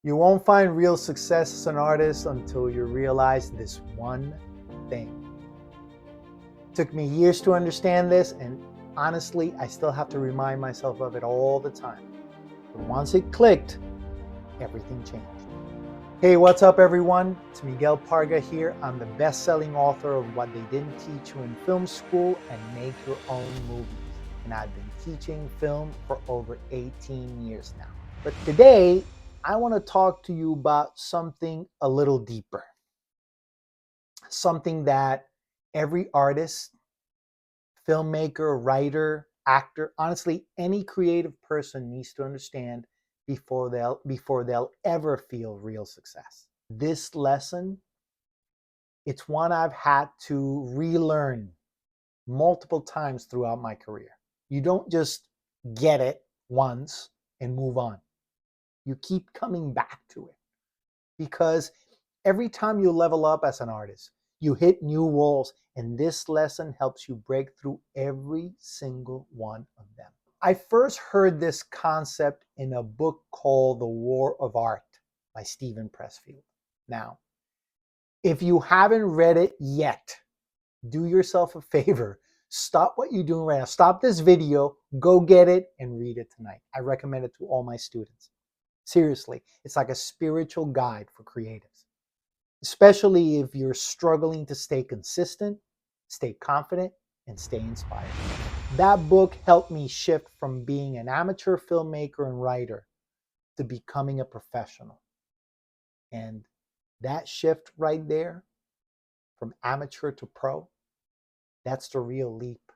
You won't find real success as an artist until you realize this one thing. It took me years to understand this, and honestly, I still have to remind myself of it all the time. But once it clicked, everything changed. Hey, what's up, everyone? It's Miguel Parga here. I'm the best-selling author of What They Didn't Teach You in Film School and Make Your Own Movies. And I've been teaching film for over 18 years now. But today, I want to talk to you about something a little deeper. Something that every artist, filmmaker, writer, actor, honestly, any creative person needs to understand before they'll ever feel real success. This lesson, it's one I've had to relearn multiple times throughout my career. You don't just get it once and move on. You keep coming back to it because every time you level up as an artist, you hit new walls, and this lesson helps you break through every single one of them. I first heard this concept in a book called The War of Art by Steven Pressfield. Now, if you haven't read it yet, do yourself a favor. Stop what you're doing right now. Stop this video, go get it, and read it tonight. I recommend it to all my students. Seriously, it's like a spiritual guide for creatives, especially if you're struggling to stay consistent, stay confident, and stay inspired. That book helped me shift from being an amateur filmmaker and writer to becoming a professional. And that shift right there, from amateur to pro, that's the real leap.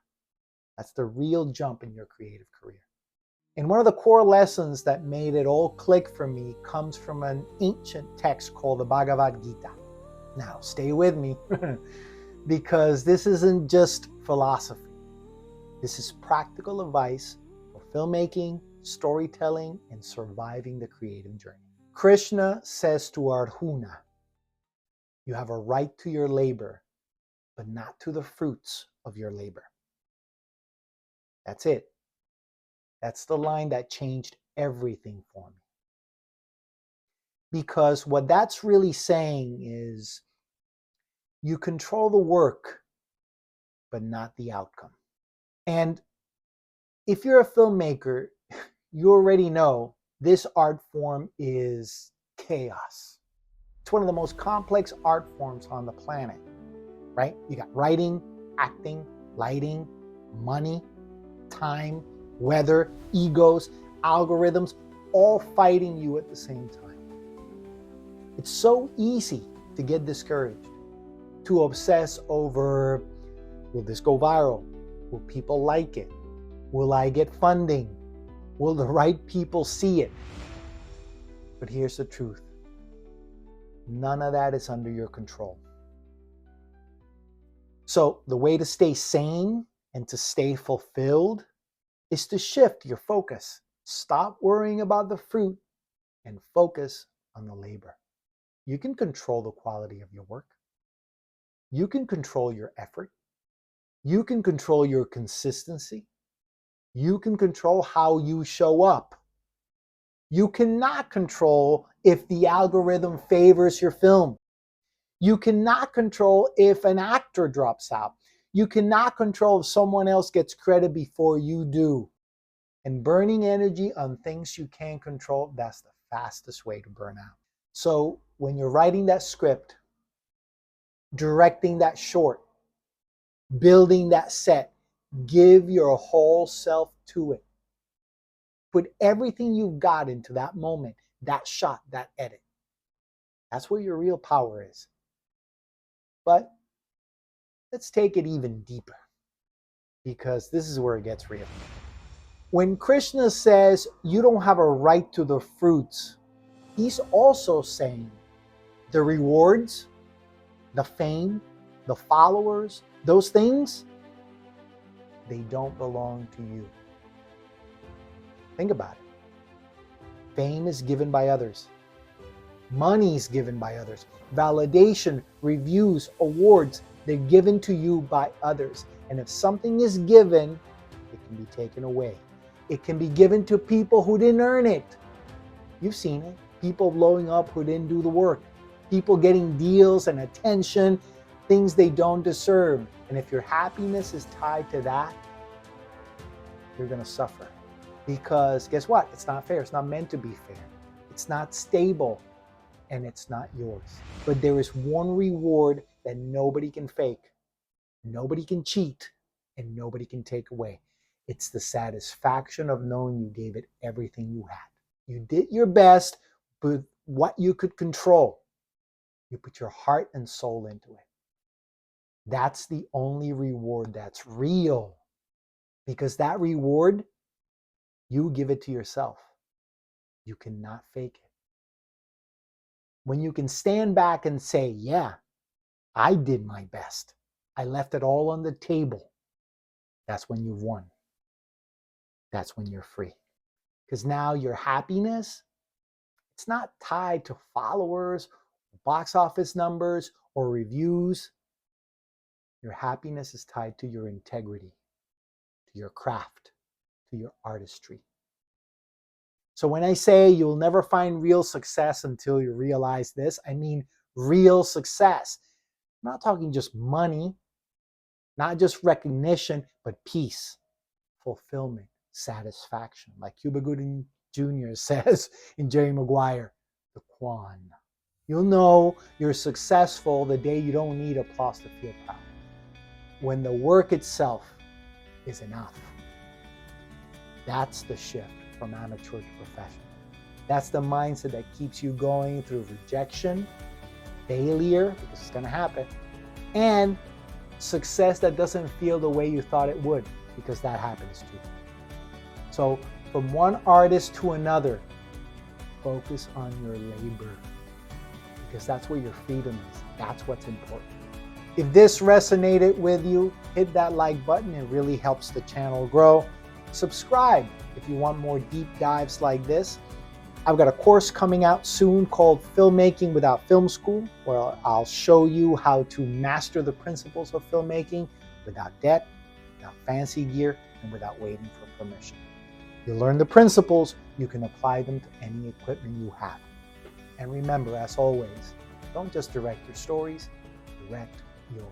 That's the real jump in your creative career. And one of the core lessons that made it all click for me comes from an ancient text called the Bhagavad Gita. Now, stay with me because this isn't just philosophy. This is practical advice for filmmaking, storytelling, and surviving the creative journey. Krishna says to Arjuna, you have a right to your labor, but not to the fruits of your labor. That's it. That's the line that changed everything for me. Because what that's really saying is you control the work, but not the outcome. And if you're a filmmaker, you already know this art form is chaos. It's one of the most complex art forms on the planet, right? You got writing, acting, lighting, money, time, weather, egos, algorithms, all fighting you at the same time. It's so easy to get discouraged, to obsess over, will this go viral? Will people like it? Will I get funding? Will the right people see it? But here's the truth. None of that is under your control. So the way to stay sane and to stay fulfilled is to shift your focus. Stop worrying about the fruit and focus on the labor. You can control the quality of your work. You can control your effort. You can control your consistency. You can control how you show up. You cannot control if the algorithm favors your film. You cannot control if an actor drops out. You cannot control if someone else gets credit before you do. And burning energy on things you can't control, that's the fastest way to burn out. So when you're writing that script, directing that short, building that set, give your whole self to it. Put everything you've got into that moment, that shot, that edit. That's where your real power is. But let's take it even deeper, because this is where it gets real. When Krishna says you don't have a right to the fruits, he's also saying the rewards, the fame, the followers, those things, they don't belong to you. Think about it. Fame is given by others. Money is given by others. Validation, reviews, awards, they're given to you by others. And if something is given, it can be taken away. It can be given to people who didn't earn it. You've seen it. people blowing up who didn't do the work, people getting deals and attention, things they don't deserve. And if your happiness is tied to that, you're going to suffer. Because guess what? It's not fair. It's not meant to be fair. It's not stable, and it's not yours. But there is one reward that nobody can fake, nobody can cheat, and nobody can take away. It's the satisfaction of knowing you gave it everything you had. You did your best with what you could control. You put your heart and soul into it. That's the only reward that's real. Because that reward, you give it to yourself. You cannot fake it. When you can stand back and say, yeah, I did my best. I left it all on the table. That's when you've won. That's when you're free. Because now your happiness, it's not tied to followers, box office numbers, or reviews. Your happiness is tied to your integrity, to your craft, to your artistry. So when I say you'll never find real success until you realize this, I mean real success. I'm not talking just money, not just recognition, but peace, fulfillment, satisfaction. Like Cuba Gooding Jr. says in Jerry Maguire, the Quan. You'll know you're successful the day you don't need applause to feel proud. When the work itself is enough. That's the shift from amateur to professional. That's the mindset that keeps you going through rejection, failure, because it's going to happen, and success that doesn't feel the way you thought it would, because that happens too. So from one artist to another, focus on your labor, because that's where your freedom is. That's what's important. If this resonated with you, hit that like button. It really helps the channel grow. Subscribe if you want more deep dives like this. I've got a course coming out soon called Filmmaking Without Film School, where I'll show you how to master the principles of filmmaking without debt, without fancy gear, and without waiting for permission. You learn the principles, you can apply them to any equipment you have. And remember, as always, don't just direct your stories, direct your